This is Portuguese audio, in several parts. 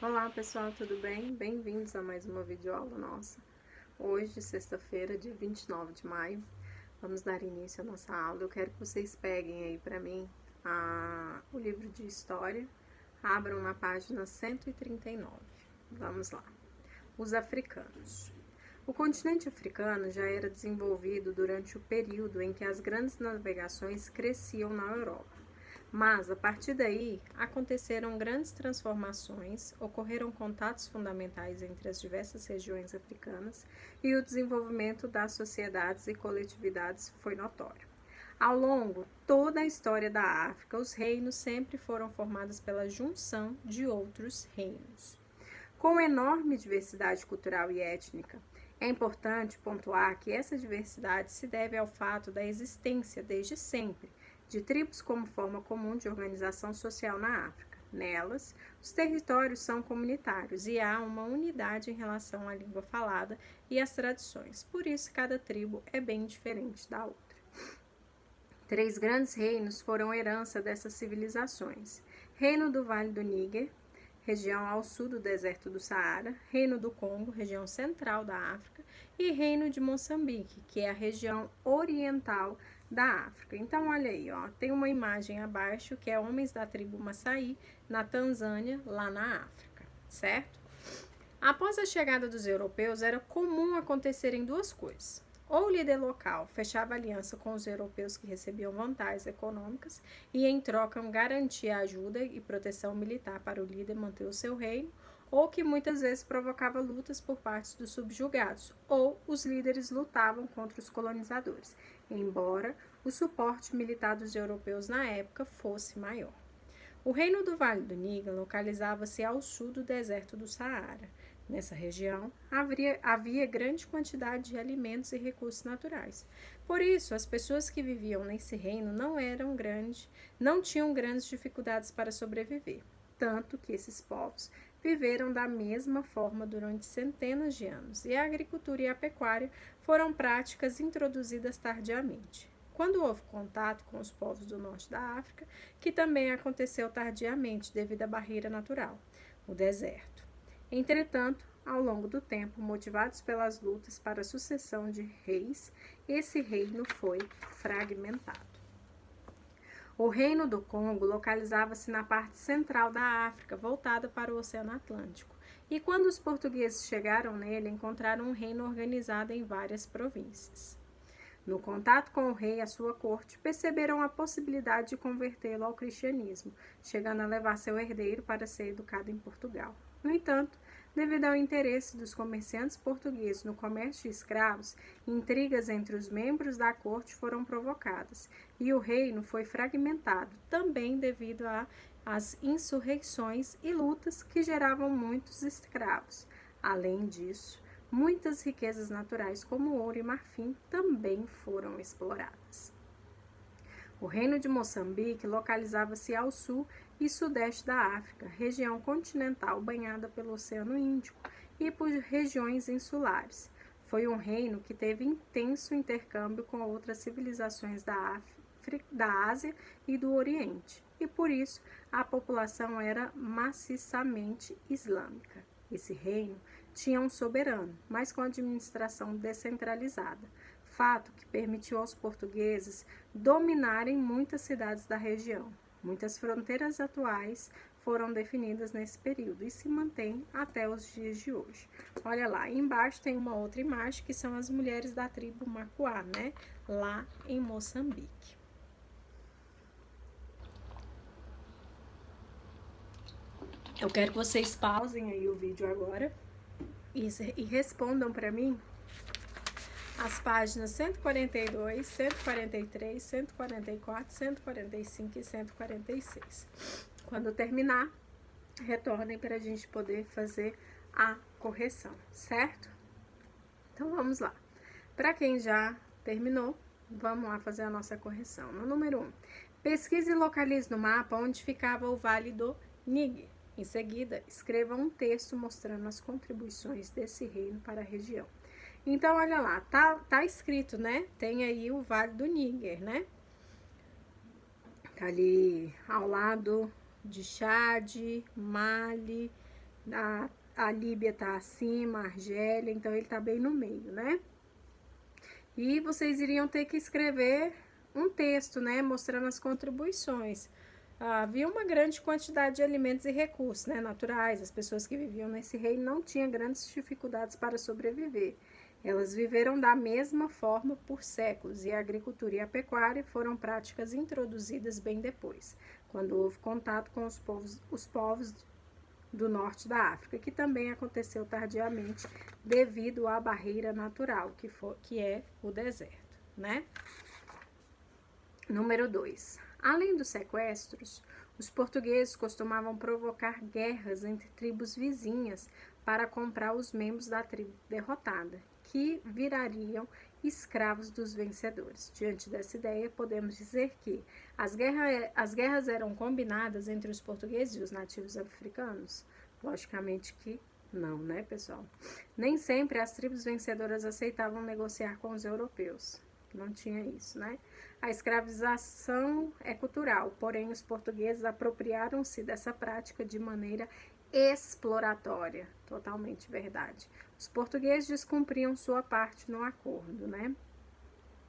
Olá pessoal, tudo bem? Bem-vindos a mais uma videoaula nossa. Hoje, sexta-feira, dia 29 de maio, vamos dar início à nossa aula. Eu quero que vocês peguem aí para mim o livro de História, abram na página 139. Vamos lá. Os africanos. O continente africano já era desenvolvido durante o período em que as grandes navegações cresciam na Europa. Mas, a partir daí, aconteceram grandes transformações, ocorreram contatos fundamentais entre as diversas regiões africanas e o desenvolvimento das sociedades e coletividades foi notório. Ao longo toda a história da África, os reinos sempre foram formados pela junção de outros reinos. Com enorme diversidade cultural e étnica, é importante pontuar que essa diversidade se deve ao fato da existência, desde sempre, de tribos como forma comum de organização social na África. Nelas, os territórios são comunitários e há uma unidade em relação à língua falada e às tradições. Por isso, cada tribo é bem diferente da outra. 3 grandes reinos foram herança dessas civilizações: Reino do Vale do Níger, região ao sul do deserto do Saara, Reino do Congo, região central da África, e Reino de Moçambique, que é a região oriental da África. Então, olha aí, ó, tem uma imagem abaixo que é homens da tribo Maçai, na Tanzânia, lá na África, certo? Após a chegada dos europeus, era comum acontecerem duas coisas. Ou o líder local fechava aliança com os europeus que recebiam vantagens econômicas e, em troca, garantia ajuda e proteção militar para o líder manter o seu reino, ou que muitas vezes provocava lutas por parte dos subjugados, ou os líderes lutavam contra os colonizadores, embora o suporte militar dos europeus na época fosse maior. O reino do Vale do Níger localizava-se ao sul do deserto do Saara. Nessa região, havia grande quantidade de alimentos e recursos naturais. Por isso, as pessoas que viviam nesse reino não tinham grandes dificuldades para sobreviver, tanto que esses povos viveram da mesma forma durante centenas de anos, e a agricultura e a pecuária foram práticas introduzidas tardiamente. Quando houve contato com os povos do norte da África, que também aconteceu tardiamente devido à barreira natural, o deserto. Entretanto, ao longo do tempo, motivados pelas lutas para a sucessão de reis, esse reino foi fragmentado. O Reino do Congo localizava-se na parte central da África, voltada para o Oceano Atlântico, e quando os portugueses chegaram nele, encontraram um reino organizado em várias províncias. No contato com o rei e a sua corte, perceberam a possibilidade de convertê-lo ao cristianismo, chegando a levar seu herdeiro para ser educado em Portugal. No entanto, devido ao interesse dos comerciantes portugueses no comércio de escravos, intrigas entre os membros da corte foram provocadas e o reino foi fragmentado, também devido às insurreições e lutas que geravam muitos escravos. Além disso, muitas riquezas naturais, como ouro e marfim, também foram exploradas. O Reino de Moçambique localizava-se ao sul e sudeste da África, região continental banhada pelo Oceano Índico e por regiões insulares. Foi um reino que teve intenso intercâmbio com outras civilizações da Ásia e do Oriente, e por isso a população era maciçamente islâmica. Esse reino tinha um soberano, mas com administração descentralizada, fato que permitiu aos portugueses dominarem muitas cidades da região. Muitas fronteiras atuais foram definidas nesse período e se mantêm até os dias de hoje. Olha lá, embaixo tem uma outra imagem que são as mulheres da tribo Macuá, né? Lá em Moçambique. Eu quero que vocês pausem aí o vídeo agora e respondam para mim as páginas 142, 143, 144, 145 e 146. Quando terminar, retornem para a gente poder fazer a correção, certo? Então vamos lá. Para quem já terminou, vamos lá fazer a nossa correção. No número 1, pesquise e localize no mapa onde ficava o Vale do Níger. Em seguida, escreva um texto mostrando as contribuições desse reino para a região. Então, olha lá, tá escrito, né? Tem aí o Vale do Níger, né? Tá ali ao lado de Chad, Mali, a Líbia tá acima, a Argélia, então ele tá bem no meio, né? E vocês iriam ter que escrever um texto, né, mostrando as contribuições. Havia uma grande quantidade de alimentos e recursos, né, naturais. As pessoas que viviam nesse reino não tinham grandes dificuldades para sobreviver. Elas viveram da mesma forma por séculos, e a agricultura e a pecuária foram práticas introduzidas bem depois, quando houve contato com os povos do norte da África, que também aconteceu tardiamente devido à barreira natural, que é o deserto, né? Número 2. Além dos sequestros, os portugueses costumavam provocar guerras entre tribos vizinhas para comprar os membros da tribo derrotada, que virariam escravos dos vencedores. Diante dessa ideia, podemos dizer que as guerras eram combinadas entre os portugueses e os nativos africanos? Logicamente que não, né, pessoal? Nem sempre as tribos vencedoras aceitavam negociar com os europeus. Não tinha isso, né? A escravização é cultural, porém os portugueses apropriaram-se dessa prática de maneira exploratória. Totalmente verdade. Os portugueses descumpriam sua parte no acordo, né?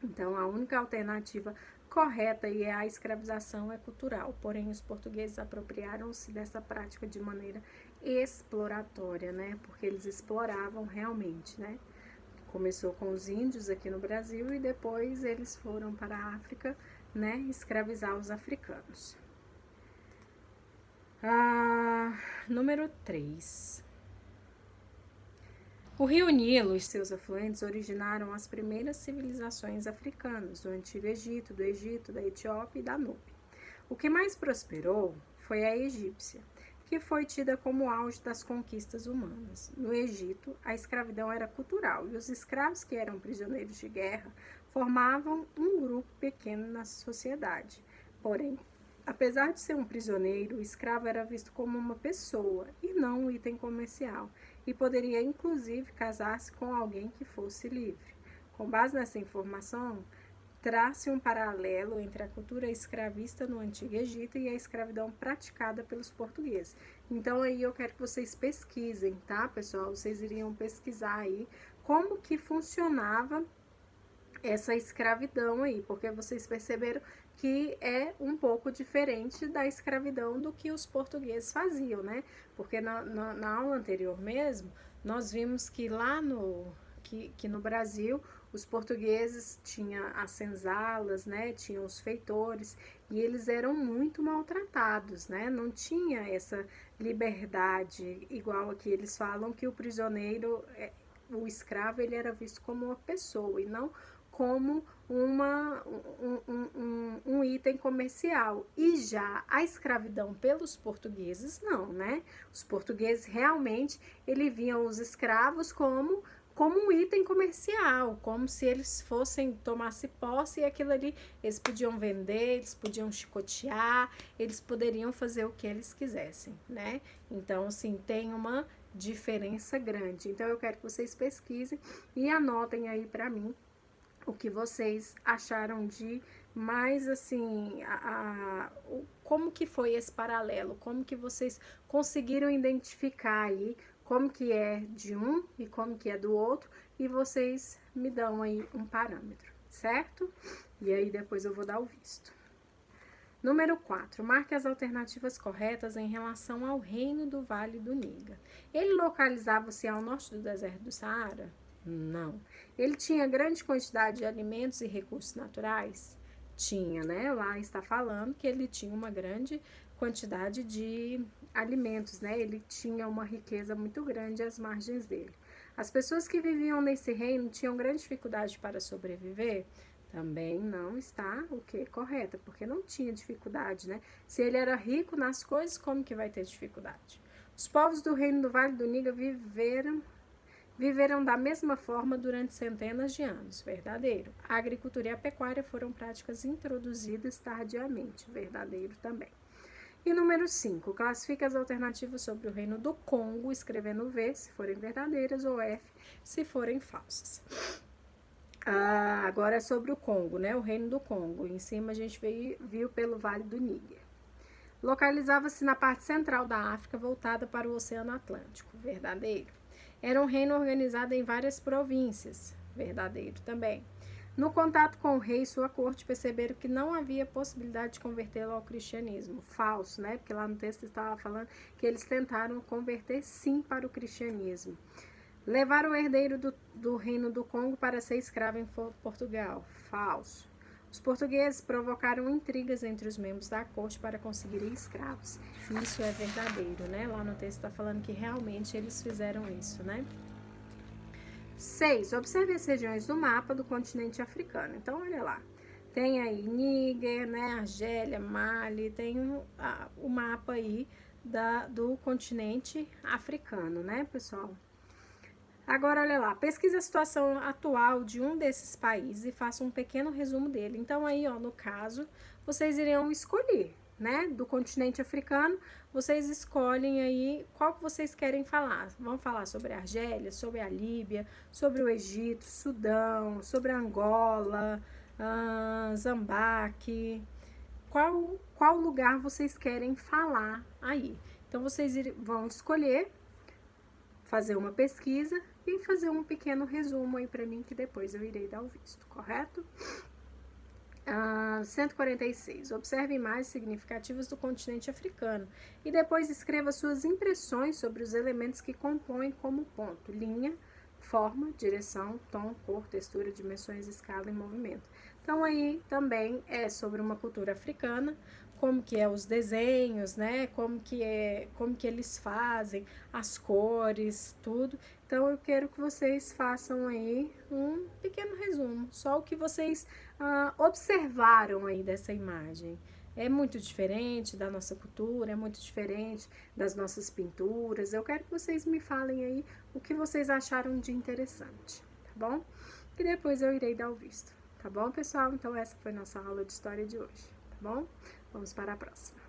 Então, a única alternativa correta e a escravização é cultural, porém os portugueses apropriaram-se dessa prática de maneira exploratória, né? Porque eles exploravam realmente, né? Começou com os índios aqui no Brasil e depois eles foram para a África, né, escravizar os africanos. Número 3. O rio Nilo e seus afluentes originaram as primeiras civilizações africanas, do Antigo Egito, da Etiópia e da Núbia. O que mais prosperou foi a egípcia, que foi tida como auge das conquistas humanas. No Egito, a escravidão era cultural e os escravos que eram prisioneiros de guerra formavam um grupo pequeno na sociedade. Porém, apesar de ser um prisioneiro, o escravo era visto como uma pessoa e não um item comercial, e poderia inclusive casar-se com alguém que fosse livre. Com base nessa informação, traz-se um paralelo entre a cultura escravista no Antigo Egito e a escravidão praticada pelos portugueses. Então, aí eu quero que vocês pesquisem, tá, pessoal? Vocês iriam pesquisar aí como que funcionava essa escravidão aí, porque vocês perceberam que é um pouco diferente da escravidão do que os portugueses faziam, né? Porque na aula anterior mesmo, nós vimos que lá que no Brasil os portugueses tinham as senzalas, né, tinham os feitores, e eles eram muito maltratados, né, não tinha essa liberdade, igual aqui eles falam que o prisioneiro, o escravo, ele era visto como uma pessoa e não como um item comercial. E já a escravidão pelos portugueses, não, né? Os portugueses realmente, eles viam os escravos como um item comercial, como se eles tomasse posse e aquilo ali eles podiam vender, eles podiam chicotear, eles poderiam fazer o que eles quisessem, né? Então, assim, tem uma diferença grande. Então, eu quero que vocês pesquisem e anotem aí para mim o que vocês acharam de mais, assim, como que foi esse paralelo, como que vocês conseguiram identificar aí como que é de um e como que é do outro, e vocês me dão aí um parâmetro, certo? E aí depois eu vou dar o visto. Número 4. Marque as alternativas corretas em relação ao reino do Vale do Níger. Ele localizava-se ao norte do deserto do Saara? Não. Ele tinha grande quantidade de alimentos e recursos naturais? Tinha, né? Lá está falando que ele tinha uma grande quantidade de alimentos, né? Ele tinha uma riqueza muito grande às margens dele. As pessoas que viviam nesse reino tinham grande dificuldade para sobreviver? Também não está o que? Correta, porque não tinha dificuldade, né? Se ele era rico nas coisas, como que vai ter dificuldade? Os povos do reino do Vale do Níger viveram da mesma forma durante centenas de anos, verdadeiro. A agricultura e a pecuária foram práticas introduzidas tardiamente, verdadeiro também. E número 5, classifica as alternativas sobre o reino do Congo, escrevendo V, se forem verdadeiras, ou F, se forem falsas. Agora é sobre o Congo, né? O reino do Congo. Em cima a gente viu pelo Vale do Níger. Localizava-se na parte central da África, voltada para o Oceano Atlântico. Verdadeiro. Era um reino organizado em várias províncias. Verdadeiro também. No contato com o rei e sua corte, perceberam que não havia possibilidade de convertê-lo ao cristianismo. Falso, né? Porque lá no texto estava falando que eles tentaram converter sim para o cristianismo. Levaram o herdeiro do reino do Congo para ser escravo em Portugal. Falso. Os portugueses provocaram intrigas entre os membros da corte para conseguirem escravos. Isso é verdadeiro, né? Lá no texto está falando que realmente eles fizeram isso, né? 6. Observe as regiões do mapa do continente africano. Então, olha lá. Tem aí Níger, né, Argélia, Mali, tem o mapa aí do continente africano, né, pessoal? Agora, olha lá. Pesquisa a situação atual de um desses países e faça um pequeno resumo dele. Então, aí, ó, no caso, vocês iriam escolher, né, do continente africano, vocês escolhem aí qual que vocês querem falar. Vamos falar sobre a Argélia, sobre a Líbia, sobre o Egito, Sudão, sobre Angola, Zambaque. Qual lugar vocês querem falar aí? Então, vocês vão escolher, fazer uma pesquisa e fazer um pequeno resumo aí para mim, que depois eu irei dar o visto, correto? 146. Observe imagens significativas do continente africano e depois escreva suas impressões sobre os elementos que compõem como ponto, linha, forma, direção, tom, cor, textura, dimensões, escala e movimento. Então, aí também é sobre uma cultura africana, como que é os desenhos, né? Como que eles fazem, as cores, tudo. Então, eu quero que vocês façam aí um pequeno resumo, só o que vocês observaram aí dessa imagem. É muito diferente da nossa cultura, é muito diferente das nossas pinturas. Eu quero que vocês me falem aí o que vocês acharam de interessante, tá bom? E depois eu irei dar o visto, tá bom, pessoal? Então, essa foi nossa aula de história de hoje, tá bom? Vamos para a próxima.